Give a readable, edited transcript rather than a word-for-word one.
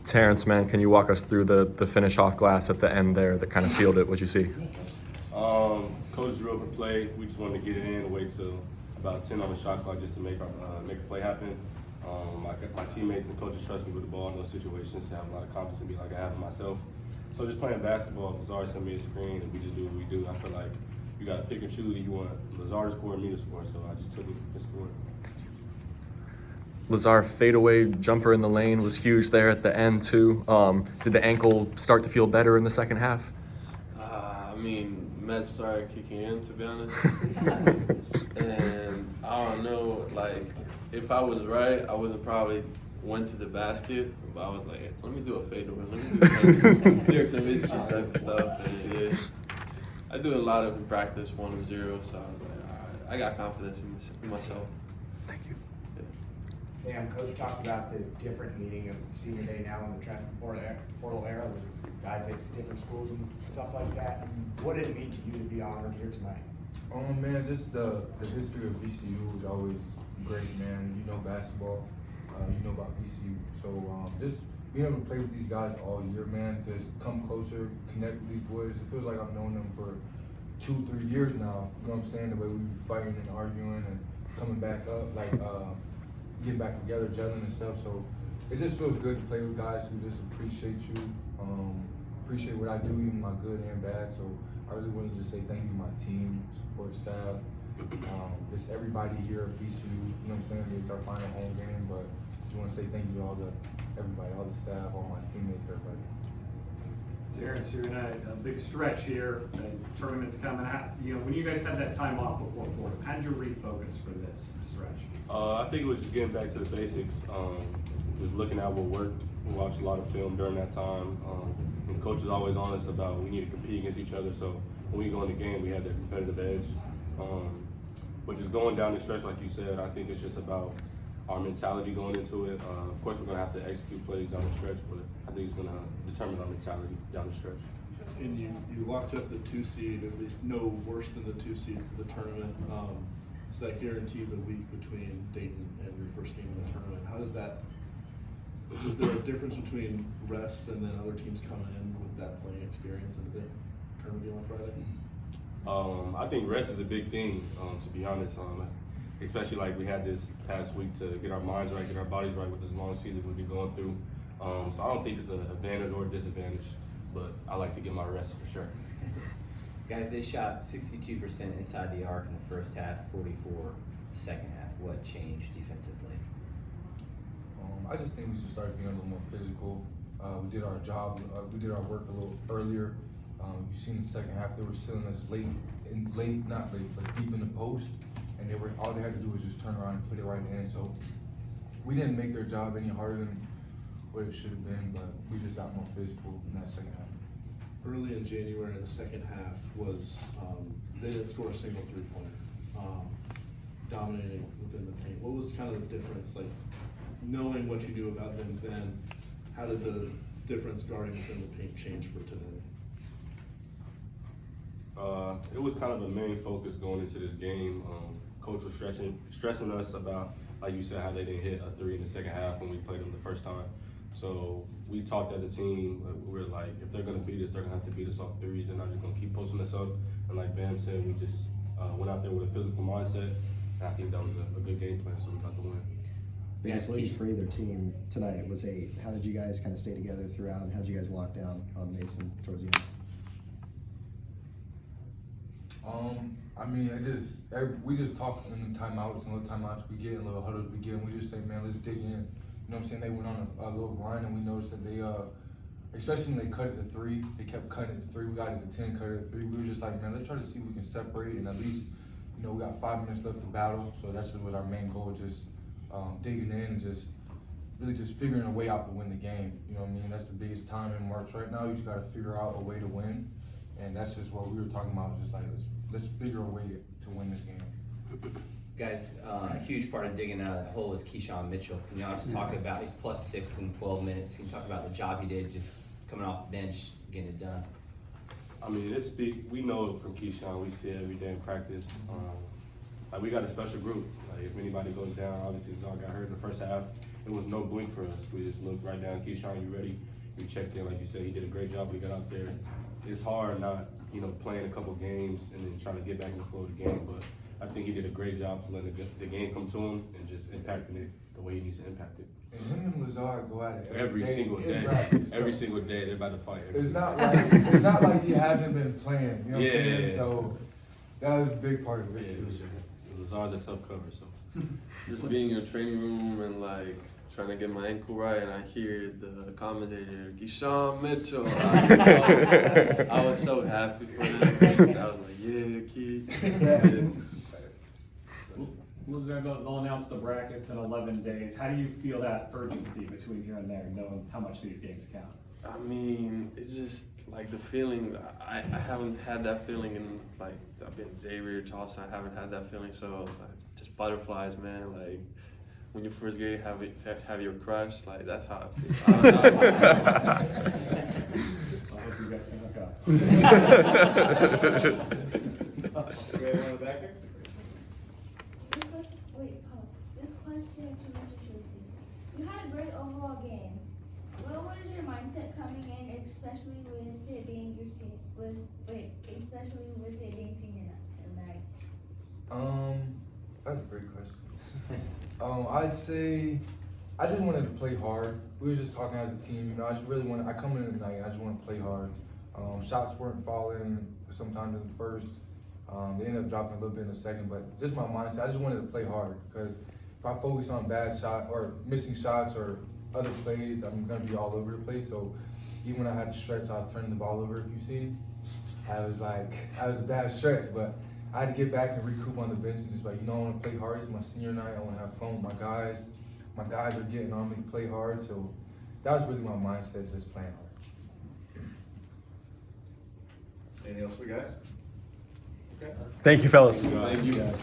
Terrence, man, can you walk us through the finish off glass at the end there that kind of sealed it? What'd you see? Coach drew up a play. We just wanted to get it in, wait till about 10 on the shot clock just to make a play happen. My teammates and coaches trust me with the ball in those situations to have a lot of confidence in me like I have in myself. So just playing basketball, Lazar sent me a screen and we just do what we do. I feel like you got to pick and choose. You want Lazar to score or me to score, so I just took it and scored. Lazar fadeaway jumper in the lane was huge there at the end too. Did the ankle start to feel better in the second half? Meds started kicking in, to be honest. And I don't know, like, if I was right, I would have probably went to the basket, but I was like, hey, let me do a fadeaway. Let me do like Dirk Nowitzki type of stuff. And yeah, I do a lot of in practice, 1-0, so I was like, all right, I got confidence in myself. Thank you. Coach talked about the different meaning of senior day now in the transfer portal era with guys at different schools and stuff like that. What did it mean to you to be honored here tonight? Man, just the history of VCU is always great, man. You know basketball, you know about VCU. So just being able to play with these guys all year, man, just come closer, connect with these boys. It feels like I've known them for 2-3 years now. You know what I'm saying? The way we be fighting and arguing and coming back up, like getting back together, gelling and stuff. So it just feels good to play with guys who just appreciate you, appreciate what I do, even my good and bad. So I really wanted to say thank you to my team, support staff, just everybody here at VCU. You know what I'm saying? It's our final home game, but just want to say thank you to everybody, all the staff, all my teammates, everybody. Terrence, you're in a big stretch here, and tournament's coming out. You know, when you guys had that time off before Florida, how did you refocus for this stretch? I think it was just getting back to the basics, just looking at what worked. We watched a lot of film during that time. And coach was always honest about we need to compete against each other. So when we go in the game, we had that competitive edge. But just going down the stretch, like you said, I think it's just about our mentality going into it. Of course, we're going to have to execute plays down the stretch, but I think it's going to determine our mentality down the stretch. And you locked up the 2 seed, at least no worse than the 2 seed for the tournament. So that guarantees a week between Dayton and your first game in the tournament. How does that? Is there a difference between rest and then other teams coming in with that playing experience in the big tournament game on Friday? I think rest is a big thing, to be honest. Especially like we had this past week to get our minds right, get our bodies right with this long season we've been going through. So I don't think it's an advantage or a disadvantage, but I like to get my rest for sure. Guys, they shot 62% inside the arc in the first half, 44% the second half. What changed defensively? I just think we should start being a little more physical. We did our job, we did our work a little earlier. You seen the second half, they were sealing us not late, but deep in the post. And all they had to do was just turn around and put it right in. So we didn't make their job any harder than what it should have been, but we just got more physical in that second half. Early in January, the second half was they didn't score a single 3-pointer, dominating within the paint. What was kind of the difference, like knowing what you knew about them then? How did the difference guarding within the paint change for today? It was kind of the main focus going into this game. Coach was stressing us about, like you said, how they didn't hit a 3 in the second half when we played them the first time. So we talked as a team. We were like, if they're going to beat us, they're going to have to beat us off 3s. They're not just going to keep posting us up. And like Bam said, we just went out there with a physical mindset. And I think that was a good game plan, so we got the win. Biggest lead for either team tonight was 8. How did you guys kind of stay together throughout, and how did you guys lock down on Mason towards the end? We just talk in the timeouts and little timeouts we get, and little huddles we get, and we just say, man, let's dig in. You know what I'm saying? They went on a little run, and we noticed that they, especially when they cut it to 3, they kept cutting it to 3. We got it to 10, cut it to 3. We were just like, man, let's try to see if we can separate, and at least, we got 5 minutes left to battle. So that's just what our main goal, just digging in and just really just figuring a way out to win the game. You know what I mean? That's the biggest time in March right now. You just got to figure out a way to win, and that's just what we were talking about. Just like let's figure a way to win this game. Guys, a huge part of digging out of that hole is Keyshawn Mitchell. Can y'all just talk about, he's +6 in 12 minutes. Can you talk about the job he did just coming off the bench, getting it done? I mean, we know it from Keyshawn. We see it every day in practice. Like we got a special group. Like if anybody goes down, obviously Zar got hurt in the first half. it was no blink for us. We just looked right down, Keyshawn, you ready? We checked in, like you said, he did a great job when he got out there. It's hard not, playing a couple games and then trying to get back in the flow of the game, but I think he did a great job to let the game come to him and just impacting it the way he needs to impact it. And him and Lazar go at it Every single in day. practice, so Every single day, they're about to fight. It's not like he hasn't been playing. You know what I'm saying? Yeah. So that was a big part of it Yeah, too. Lazar's a tough cover, so. Just being in a training room and like trying to get my ankle right, and I hear the commentator, Keyshawn Mitchell. I was so happy for them. I was like, yeah, Key. Lazar, they'll announce the brackets in 11 days. How do you feel that urgency between here and there, knowing how much these games count? I mean, it's just like the feeling. I haven't had that feeling in like I've been Xavier, Charleston. I haven't had that feeling. So just butterflies, man. Like when you first get have your crush, like that's how I feel. I hope you guys can hook up. This question is from Mr. Tracey. You had a great overall game. What was your mindset coming in, especially with it being senior night? That's a great question. I'd say I just wanted to play hard. We were just talking as a team. I just really wanted. I come in tonight. I just want to play hard. Shots weren't falling sometimes in the first. They ended up dropping a little bit in the second, but just my mindset. I just wanted to play hard because if I focus on bad shot or missing shots or other plays, I'm gonna be all over the place. So even when I had to stretch, I was turning the ball over. If you see, I was a bad stretch, but I had to get back and recoup on the bench and just I want to play hard. It's my senior night. I want to have fun with my guys. My guys are getting on me to play hard. So that was really my mindset, just playing hard. Anything else for you guys? Okay. Thank you, fellas. Thank you guys.